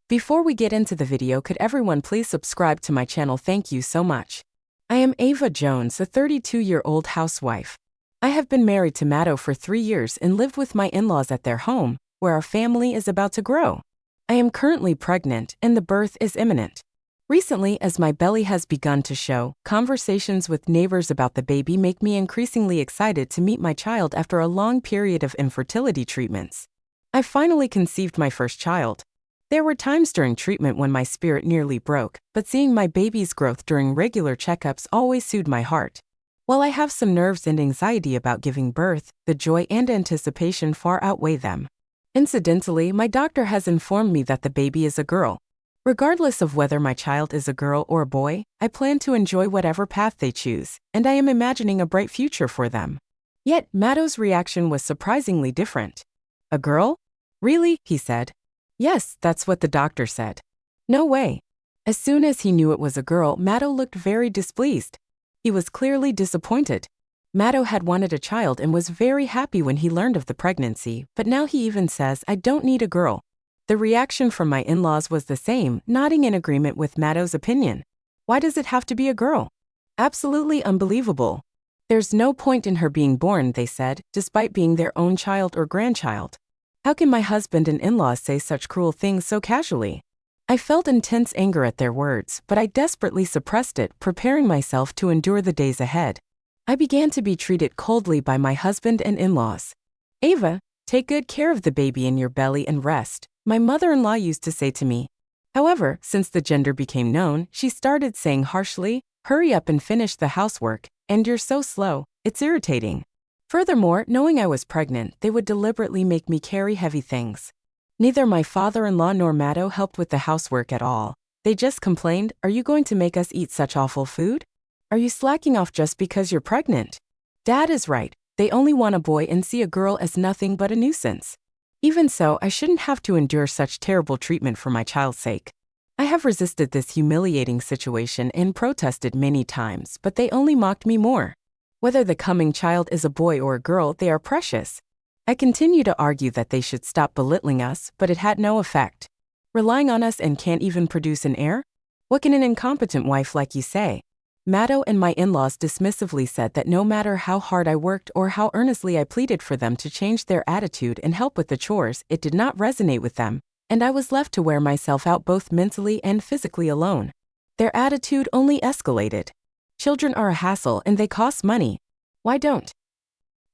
Before we get into the video, could everyone please subscribe to my channel? Thank you so much. I am Ava Jones, a 32-year-old housewife. I have been married to Matto for 3 years and lived with my in-laws at their home, where our family is about to grow. I am currently pregnant and the birth is imminent. Recently, as my belly has begun to show, conversations with neighbors about the baby make me increasingly excited to meet my child after a long period of infertility treatments. I finally conceived my first child. There were times during treatment when my spirit nearly broke, but seeing my baby's growth during regular checkups always soothed my heart. While I have some nerves and anxiety about giving birth, the joy and anticipation far outweigh them. Incidentally, my doctor has informed me that the baby is a girl. Regardless of whether my child is a girl or a boy, I plan to enjoy whatever path they choose, and I am imagining a bright future for them. Yet, Matto's reaction was surprisingly different. "A girl? Really?" he said. "Yes, that's what the doctor said." "No way." As soon as he knew it was a girl, Matto looked very displeased. He was clearly disappointed. Matto had wanted a child and was very happy when he learned of the pregnancy, but now he even says, "I don't need a girl." The reaction from my in-laws was the same, nodding in agreement with Matto's opinion. "Why does it have to be a girl? Absolutely unbelievable. There's no point in her being born," they said, despite being their own child or grandchild. How can my husband and in-laws say such cruel things so casually? I felt intense anger at their words, but I desperately suppressed it, preparing myself to endure the days ahead. I began to be treated coldly by my husband and in-laws. "Ava, take good care of the baby in your belly and rest," my mother-in-law used to say to me. However, since the gender became known, she started saying harshly, "Hurry up and finish the housework, and you're so slow, it's irritating." Furthermore, knowing I was pregnant, they would deliberately make me carry heavy things. Neither my father-in-law nor Matto helped with the housework at all. They just complained, "Are you going to make us eat such awful food? Are you slacking off just because you're pregnant?" Dad is right. They only want a boy and see a girl as nothing but a nuisance. Even so, I shouldn't have to endure such terrible treatment for my child's sake. I have resisted this humiliating situation and protested many times, but they only mocked me more. Whether the coming child is a boy or a girl, they are precious. I continue to argue that they should stop belittling us, but it had no effect. Relying on us and can't even produce an heir? What can an incompetent wife like you say? Matto and my in-laws dismissively said that no matter how hard I worked or how earnestly I pleaded for them to change their attitude and help with the chores, it did not resonate with them, and I was left to wear myself out both mentally and physically alone. Their attitude only escalated. Children are a hassle and they cost money. Why don't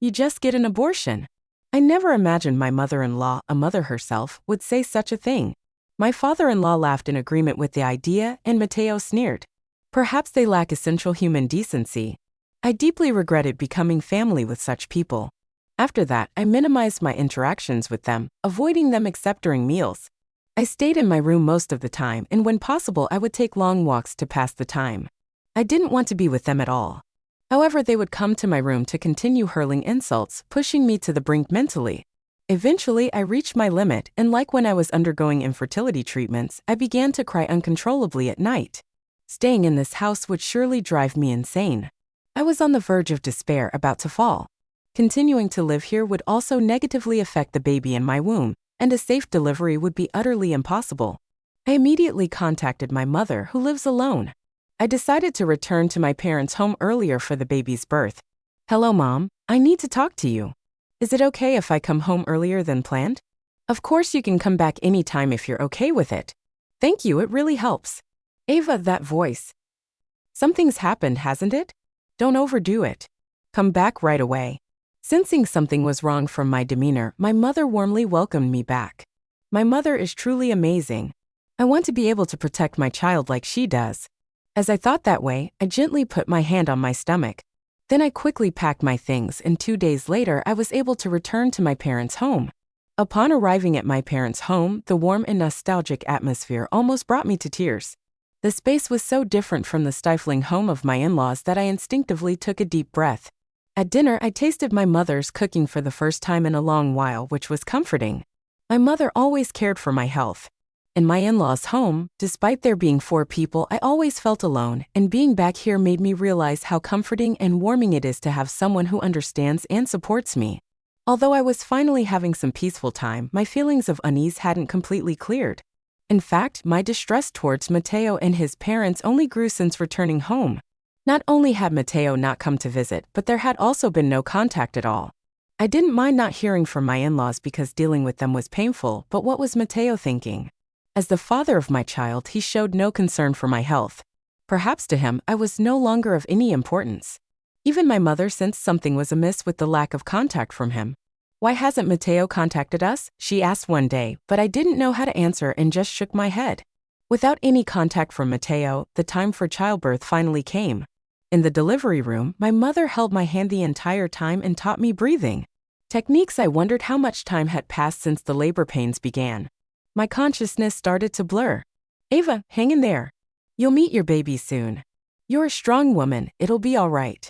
you just get an abortion? I never imagined my mother-in-law, a mother herself, would say such a thing. My father-in-law laughed in agreement with the idea, and Matteo sneered. Perhaps they lack essential human decency. I deeply regretted becoming family with such people. After that, I minimized my interactions with them, avoiding them except during meals. I stayed in my room most of the time, and when possible I would take long walks to pass the time. I didn't want to be with them at all. However, they would come to my room to continue hurling insults, pushing me to the brink mentally. Eventually, I reached my limit, and like when I was undergoing infertility treatments, I began to cry uncontrollably at night. Staying in this house would surely drive me insane. I was on the verge of despair, about to fall. Continuing to live here would also negatively affect the baby in my womb, and a safe delivery would be utterly impossible. I immediately contacted my mother, who lives alone. I decided to return to my parents' home earlier for the baby's birth. "Hello, Mom. I need to talk to you. Is it okay if I come home earlier than planned?" "Of course you can come back anytime if you're okay with it." "Thank you, it really helps." "Ava, that voice. Something's happened, hasn't it? Don't overdo it. Come back right away." Sensing something was wrong from my demeanor, my mother warmly welcomed me back. My mother is truly amazing. I want to be able to protect my child like she does. As I thought that way, I gently put my hand on my stomach. Then I quickly packed my things, and 2 days later I was able to return to my parents' home. Upon arriving at my parents' home, the warm and nostalgic atmosphere almost brought me to tears. The space was so different from the stifling home of my in-laws that I instinctively took a deep breath. At dinner, I tasted my mother's cooking for the first time in a long while, which was comforting. My mother always cared for my health. In my in-laws' home, despite there being 4 people, I always felt alone, and being back here made me realize how comforting and warming it is to have someone who understands and supports me. Although I was finally having some peaceful time, my feelings of unease hadn't completely cleared. In fact, my distress towards Matteo and his parents only grew since returning home. Not only had Matteo not come to visit, but there had also been no contact at all. I didn't mind not hearing from my in-laws because dealing with them was painful, but what was Matteo thinking? As the father of my child, he showed no concern for my health. Perhaps to him, I was no longer of any importance. Even my mother sensed something was amiss with the lack of contact from him. "Why hasn't Matteo contacted us?" she asked one day, but I didn't know how to answer and just shook my head. Without any contact from Matteo, the time for childbirth finally came. In the delivery room, my mother held my hand the entire time and taught me breathing techniques. I wondered how much time had passed since the labor pains began. My consciousness started to blur. "Ava, hang in there. You'll meet your baby soon. You're a strong woman, it'll be all right."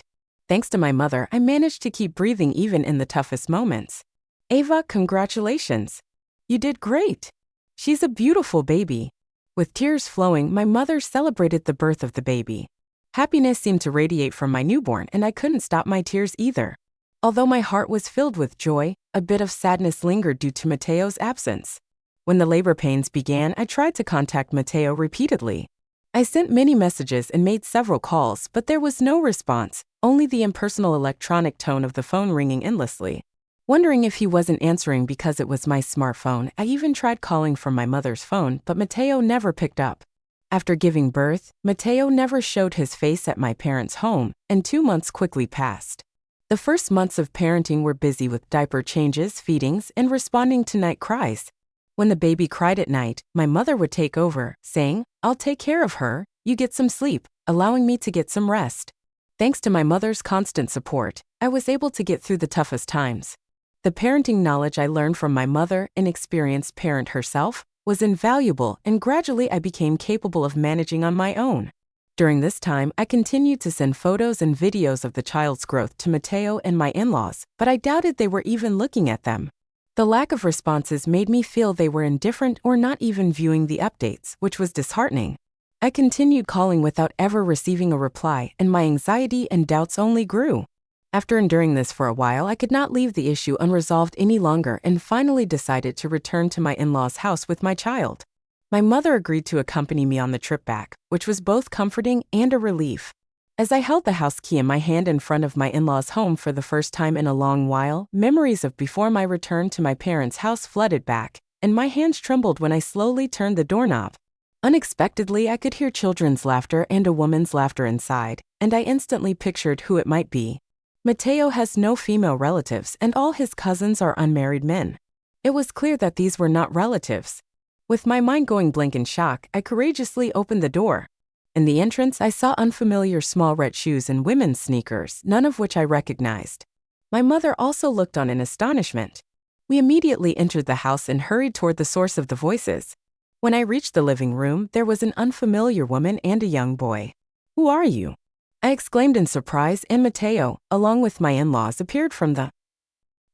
Thanks to my mother, I managed to keep breathing even in the toughest moments. "Ava, congratulations. You did great. She's a beautiful baby." With tears flowing, my mother celebrated the birth of the baby. Happiness seemed to radiate from my newborn, and I couldn't stop my tears either. Although my heart was filled with joy, a bit of sadness lingered due to Matteo's absence. When the labor pains began, I tried to contact Matteo repeatedly. I sent many messages and made several calls, but there was no response, only the impersonal electronic tone of the phone ringing endlessly. Wondering if he wasn't answering because it was my smartphone, I even tried calling from my mother's phone, but Matteo never picked up. After giving birth, Matteo never showed his face at my parents' home, and 2 months quickly passed. The first months of parenting were busy with diaper changes, feedings, and responding to night cries. When the baby cried at night, my mother would take over, saying, "I'll take care of her, you get some sleep," allowing me to get some rest. Thanks to my mother's constant support, I was able to get through the toughest times. The parenting knowledge I learned from my mother, an experienced parent herself, was invaluable, and gradually I became capable of managing on my own. During this time, I continued to send photos and videos of the child's growth to Matteo and my in-laws, but I doubted they were even looking at them. The lack of responses made me feel they were indifferent or not even viewing the updates, which was disheartening. I continued calling without ever receiving a reply, and my anxiety and doubts only grew. After enduring this for a while, I could not leave the issue unresolved any longer and finally decided to return to my in-laws' house with my child. My mother agreed to accompany me on the trip back, which was both comforting and a relief. As I held the house key in my hand in front of my in-laws' home for the first time in a long while, memories of before my return to my parents' house flooded back, and my hands trembled when I slowly turned the doorknob. Unexpectedly, I could hear children's laughter and a woman's laughter inside, and I instantly pictured who it might be. Matteo has no female relatives, and all his cousins are unmarried men. It was clear that these were not relatives. With my mind going blank in shock, I courageously opened the door. In the entrance, I saw unfamiliar small red shoes and women's sneakers, none of which I recognized. My mother also looked on in astonishment. We immediately entered the house and hurried toward the source of the voices. When I reached the living room, there was an unfamiliar woman and a young boy. "Who are you?" I exclaimed in surprise, and Matteo, along with my in-laws, appeared from the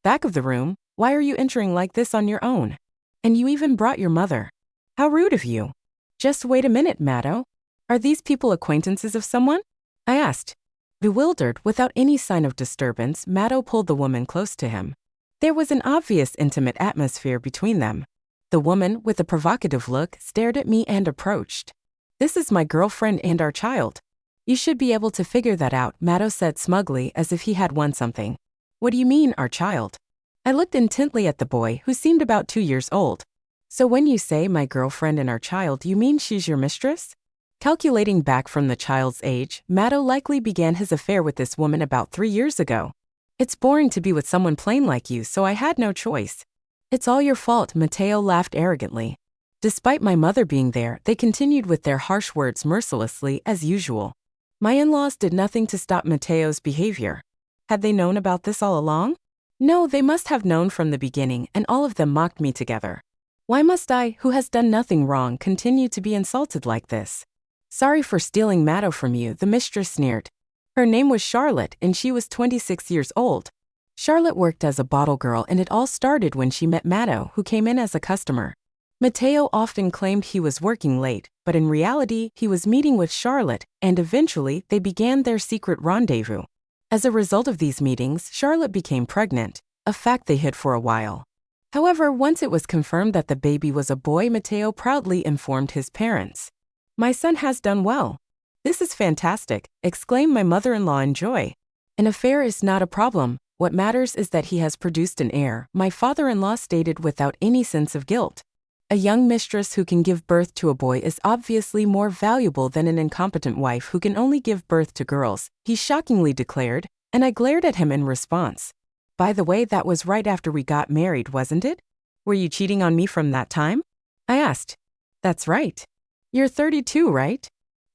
back of the room. "Why are you entering like this on your own? And you even brought your mother. How rude of you." "Just wait a minute, Matteo. Are these people acquaintances of someone?" I asked. Bewildered, without any sign of disturbance, Matteo pulled the woman close to him. There was an obvious intimate atmosphere between them. The woman, with a provocative look, stared at me and approached. "This is my girlfriend and our child. You should be able to figure that out," Matteo said smugly, as if he had won something. "What do you mean, our child?" I looked intently at the boy, who seemed about 2 years old. "So when you say my girlfriend and our child, you mean she's your mistress?" Calculating back from the child's age, Matteo likely began his affair with this woman about 3 years ago. "It's boring to be with someone plain like you, so I had no choice." "It's all your fault," Matteo laughed arrogantly. Despite my mother being there, they continued with their harsh words mercilessly, as usual. My in-laws did nothing to stop Matteo's behavior. Had they known about this all along? No, they must have known from the beginning, and all of them mocked me together. Why must I, who has done nothing wrong, continue to be insulted like this? "Sorry for stealing Matteo from you," the mistress sneered. Her name was Charlotte, and she was 26 years old. Charlotte worked as a bottle girl, and it all started when she met Matteo, who came in as a customer. Matteo often claimed he was working late, but in reality, he was meeting with Charlotte, and eventually, they began their secret rendezvous. As a result of these meetings, Charlotte became pregnant, a fact they hid for a while. However, once it was confirmed that the baby was a boy, Mateo proudly informed his parents. "My son has done well. This is fantastic," exclaimed my mother-in-law in joy. "An affair is not a problem. What matters is that he has produced an heir," my father-in-law stated without any sense of guilt. "A young mistress who can give birth to a boy is obviously more valuable than an incompetent wife who can only give birth to girls," he shockingly declared, and I glared at him in response. "By the way, that was right after we got married, wasn't it? Were you cheating on me from that time?" I asked. "That's right. You're 32, right?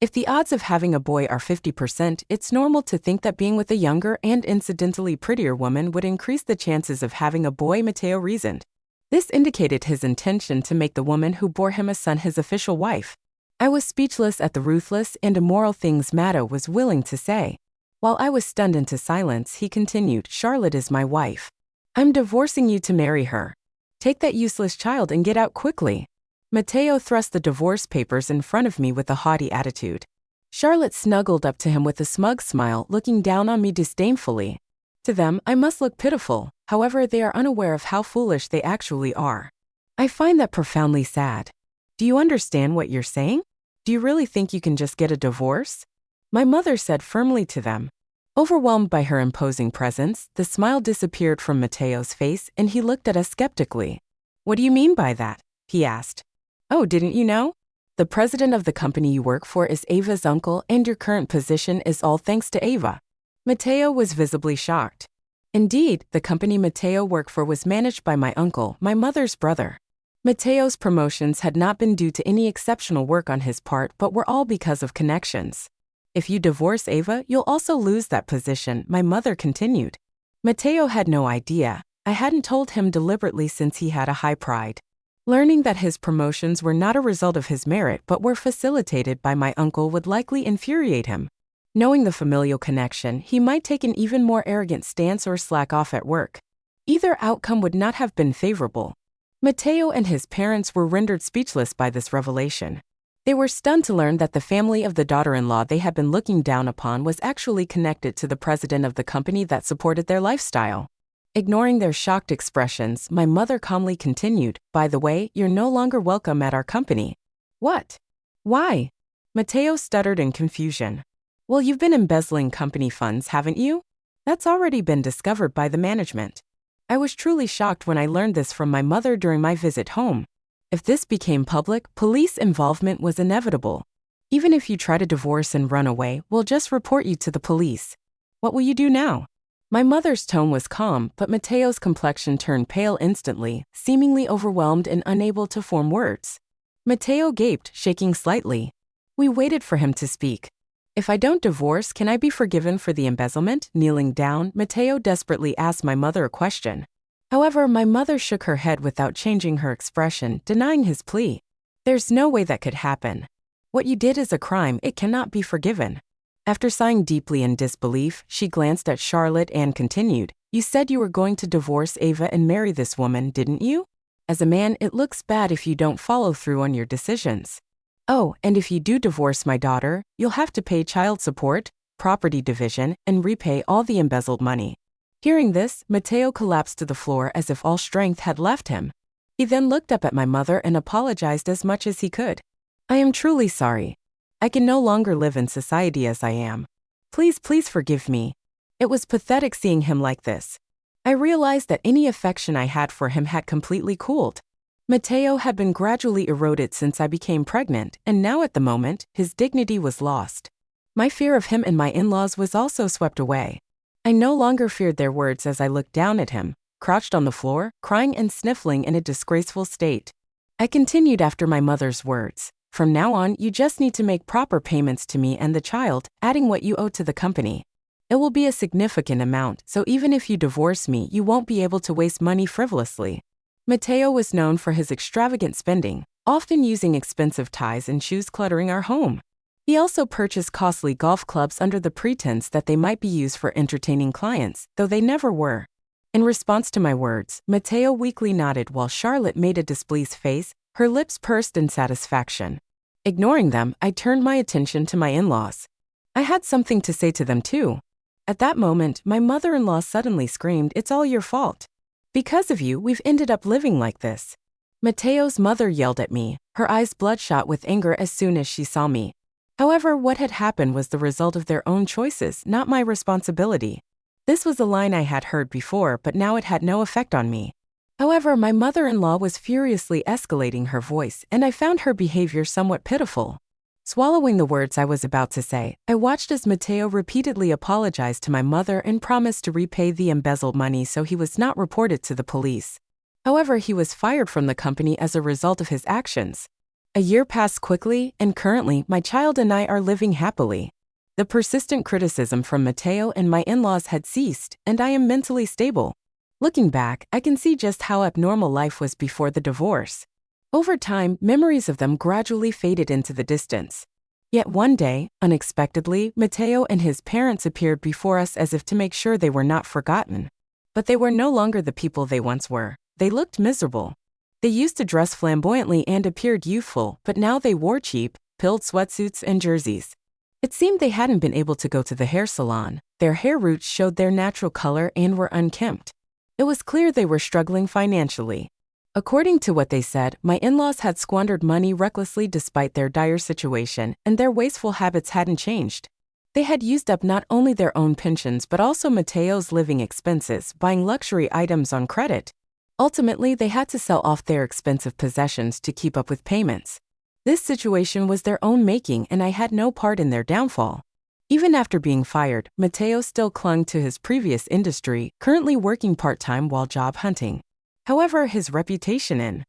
If the odds of having a boy are 50%, it's normal to think that being with a younger and incidentally prettier woman would increase the chances of having a boy," Mateo reasoned. This indicated his intention to make the woman who bore him a son his official wife. I was speechless at the ruthless and immoral things Mateo was willing to say. While I was stunned into silence, he continued, "Charlotte is my wife. I'm divorcing you to marry her. Take that useless child and get out quickly." Mateo thrust the divorce papers in front of me with a haughty attitude. Charlotte snuggled up to him with a smug smile, looking down on me disdainfully. To them, I must look pitiful, however, they are unaware of how foolish they actually are. I find that profoundly sad. "Do you understand what you're saying? Do you really think you can just get a divorce?" my mother said firmly to them. Overwhelmed by her imposing presence, the smile disappeared from Mateo's face and he looked at us skeptically. "What do you mean by that?" he asked. "Oh, didn't you know? The president of the company you work for is Ava's uncle, and your current position is all thanks to Ava." Mateo was visibly shocked. Indeed, the company Mateo worked for was managed by my uncle, my mother's brother. Mateo's promotions had not been due to any exceptional work on his part but were all because of connections. "If you divorce Ava, you'll also lose that position," my mother continued. Mateo had no idea. I hadn't told him deliberately since he had a high pride. Learning that his promotions were not a result of his merit but were facilitated by my uncle would likely infuriate him. Knowing the familial connection, he might take an even more arrogant stance or slack off at work. Either outcome would not have been favorable. Mateo and his parents were rendered speechless by this revelation. They were stunned to learn that the family of the daughter-in-law they had been looking down upon was actually connected to the president of the company that supported their lifestyle. Ignoring their shocked expressions, my mother calmly continued, "By the way, you're no longer welcome at our company." "What? Why?" Mateo stuttered in confusion. "Well, you've been embezzling company funds, haven't you? That's already been discovered by the management." I was truly shocked when I learned this from my mother during my visit home. If this became public, police involvement was inevitable. "Even if you try to divorce and run away, we'll just report you to the police. What will you do now?" My mother's tone was calm, but Mateo's complexion turned pale instantly, seemingly overwhelmed and unable to form words. Mateo gaped, shaking slightly. We waited for him to speak. "If I don't divorce, can I be forgiven for the embezzlement?" Kneeling down, Mateo desperately asked my mother a question. However, my mother shook her head without changing her expression, denying his plea. "There's no way that could happen. What you did is a crime, it cannot be forgiven." After sighing deeply in disbelief, she glanced at Charlotte and continued, "You said you were going to divorce Ava and marry this woman, didn't you? As a man, it looks bad if you don't follow through on your decisions. Oh, and if you do divorce my daughter, you'll have to pay child support, property division, and repay all the embezzled money." Hearing this, Mateo collapsed to the floor as if all strength had left him. He then looked up at my mother and apologized as much as he could. "I am truly sorry. I can no longer live in society as I am. Please forgive me." It was pathetic seeing him like this. I realized that any affection I had for him had completely cooled. Mateo had been gradually eroded since I became pregnant, and now at the moment, his dignity was lost. My fear of him and my in-laws was also swept away. I no longer feared their words as I looked down at him, crouched on the floor, crying and sniffling in a disgraceful state. I continued after my mother's words. "From now on, you just need to make proper payments to me and the child, adding what you owe to the company. It will be a significant amount, so even if you divorce me, you won't be able to waste money frivolously." Mateo was known for his extravagant spending, often using expensive ties and shoes cluttering our home. He also purchased costly golf clubs under the pretense that they might be used for entertaining clients, though they never were. In response to my words, Mateo weakly nodded while Charlotte made a displeased face, her lips pursed in satisfaction. Ignoring them, I turned my attention to my in-laws. I had something to say to them too. At that moment, my mother-in-law suddenly screamed, "It's all your fault. Because of you, we've ended up living like this. Mateo's mother yelled at me, her eyes bloodshot with anger as soon as she saw me. However, what had happened was the result of their own choices, not my responsibility. This was a line I had heard before, but now it had no effect on me. However, my mother-in-law was furiously escalating her voice, and I found her behavior somewhat pitiful. Swallowing the words I was about to say, I watched as Mateo repeatedly apologized to my mother and promised to repay the embezzled money so he was not reported to the police. However, he was fired from the company as a result of his actions. A year passed quickly, and currently, my child and I are living happily. The persistent criticism from Mateo and my in-laws had ceased, and I am mentally stable. Looking back, I can see just how abnormal life was before the divorce. Over time, memories of them gradually faded into the distance. Yet one day, unexpectedly, Mateo and his parents appeared before us as if to make sure they were not forgotten. But they were no longer the people they once were. They looked miserable. They used to dress flamboyantly and appeared youthful, but now they wore cheap, pilled sweatsuits and jerseys. It seemed they hadn't been able to go to the hair salon. Their hair roots showed their natural color and were unkempt. It was clear they were struggling financially. According to what they said, my in-laws had squandered money recklessly despite their dire situation, and their wasteful habits hadn't changed. They had used up not only their own pensions but also Mateo's living expenses, buying luxury items on credit. Ultimately, they had to sell off their expensive possessions to keep up with payments. This situation was their own making, and I had no part in their downfall. Even after being fired, Mateo still clung to his previous industry, currently working part-time while job hunting. However, his reputation in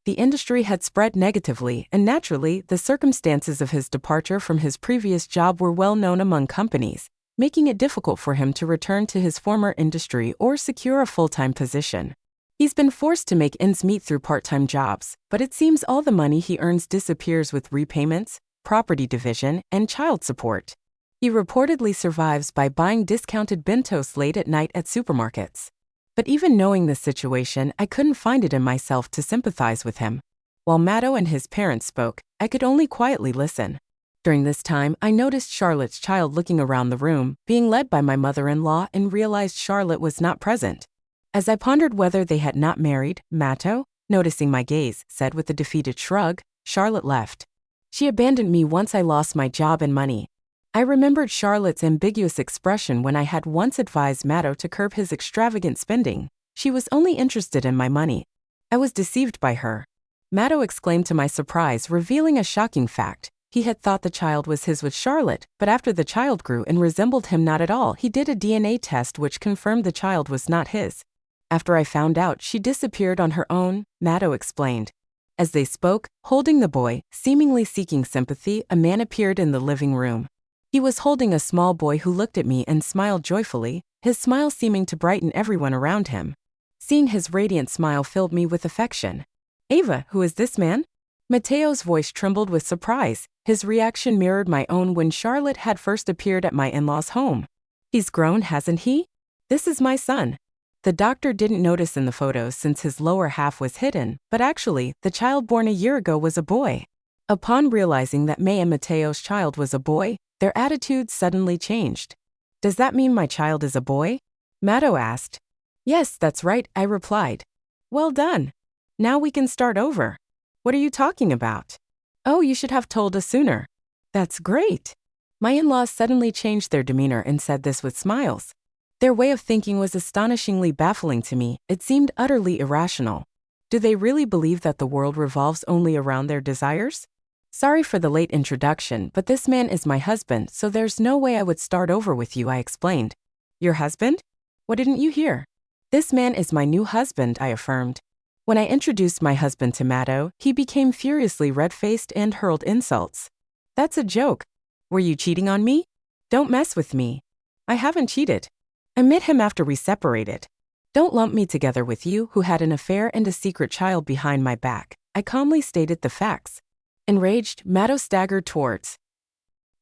the industry had spread negatively, and naturally, the circumstances of his departure from his previous job were well known among companies, making it difficult for him to return to his former industry or secure a full-time position. He's been forced to make ends meet through part-time jobs, but it seems all the money he earns disappears with repayments, property division, and child support. He reportedly survives by buying discounted bentos late at night at supermarkets. But even knowing this situation, I couldn't find it in myself to sympathize with him. While Mateo and his parents spoke, I could only quietly listen. During this time, I noticed Charlotte's child looking around the room, being led by my mother-in-law, and realized Charlotte was not present. As I pondered whether they had not married, Mateo, noticing my gaze, said with a defeated shrug, "Charlotte left. She abandoned me once I lost my job and money." I remembered Charlotte's ambiguous expression when I had once advised Mateo to curb his extravagant spending. She was only interested in my money. I was deceived by her. Mateo exclaimed to my surprise, revealing a shocking fact. He had thought the child was his with Charlotte, but after the child grew and resembled him not at all, he did a DNA test which confirmed the child was not his. After I found out, she disappeared on her own, Mateo explained. As they spoke, holding the boy, seemingly seeking sympathy, a man appeared in the living room. He was holding a small boy who looked at me and smiled joyfully, his smile seeming to brighten everyone around him. Seeing his radiant smile filled me with affection. "Ava, who is this man?" Mateo's voice trembled with surprise. His reaction mirrored my own when Charlotte had first appeared at my in-laws' home. "He's grown, hasn't he? This is my son." The doctor didn't notice in the photos since his lower half was hidden, but actually, the child born a year ago was a boy. Upon realizing that May and Mateo's child was a boy, their attitudes suddenly changed. "Does that mean my child is a boy?" Mateo asked. "Yes, that's right," I replied. "Well done. Now we can start over." "What are you talking about?" "Oh, you should have told us sooner." "That's great." My in-laws suddenly changed their demeanor and said this with smiles. Their way of thinking was astonishingly baffling to me. It seemed utterly irrational. Do they really believe that the world revolves only around their desires? "Sorry for the late introduction, but this man is my husband, so there's no way I would start over with you," I explained. "Your husband? What didn't you hear?" "This man is my new husband," I affirmed. When I introduced my husband to Mateo, he became furiously red-faced and hurled insults. "That's a joke. Were you cheating on me? Don't mess with me. I haven't cheated. I met him after we separated. Don't lump me together with you, who had an affair and a secret child behind my back." I calmly stated the facts. Enraged, Mateo staggered towards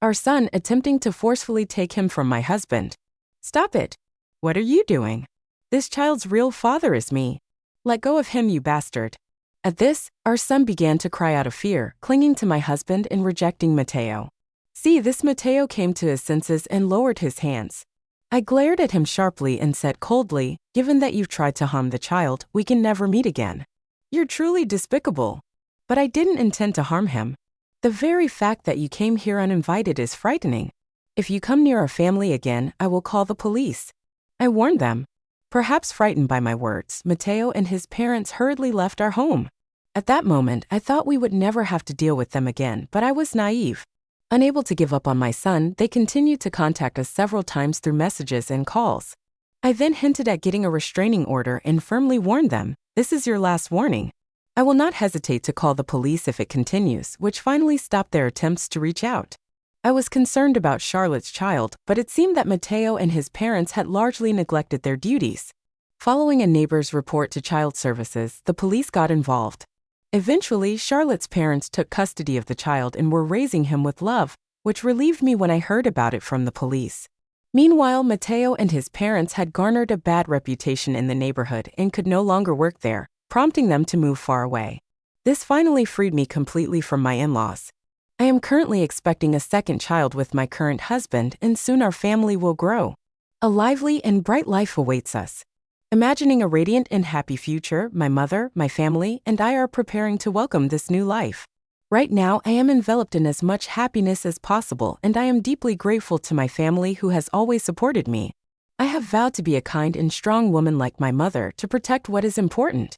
our son, attempting to forcefully take him from my husband. "Stop it. What are you doing? This child's real father is me. Let go of him, you bastard." At this, our son began to cry out of fear, clinging to my husband and rejecting Mateo. See, this Mateo came to his senses and lowered his hands. I glared at him sharply and said coldly, "Given that you've tried to harm the child, we can never meet again. You're truly despicable." But I didn't intend to harm him. The very fact that you came here uninvited is frightening. If you come near our family again, I will call the police. I warned them. Perhaps frightened by my words, Mateo and his parents hurriedly left our home. At that moment, I thought we would never have to deal with them again, but I was naive. Unable to give up on my son, they continued to contact us several times through messages and calls. I then hinted at getting a restraining order and firmly warned them, "This is your last warning. I will not hesitate to call the police if it continues," which finally stopped their attempts to reach out. I was concerned about Charlotte's child, but it seemed that Mateo and his parents had largely neglected their duties. Following a neighbor's report to child services, the police got involved. Eventually, Charlotte's parents took custody of the child and were raising him with love, which relieved me when I heard about it from the police. Meanwhile, Mateo and his parents had garnered a bad reputation in the neighborhood and could no longer work there, prompting them to move far away. This finally freed me completely from my in-laws. I am currently expecting a second child with my current husband, and soon our family will grow. A lively and bright life awaits us. Imagining a radiant and happy future, my mother, my family, and I are preparing to welcome this new life. Right now, I am enveloped in as much happiness as possible, and I am deeply grateful to my family who has always supported me. I have vowed to be a kind and strong woman like my mother to protect what is important.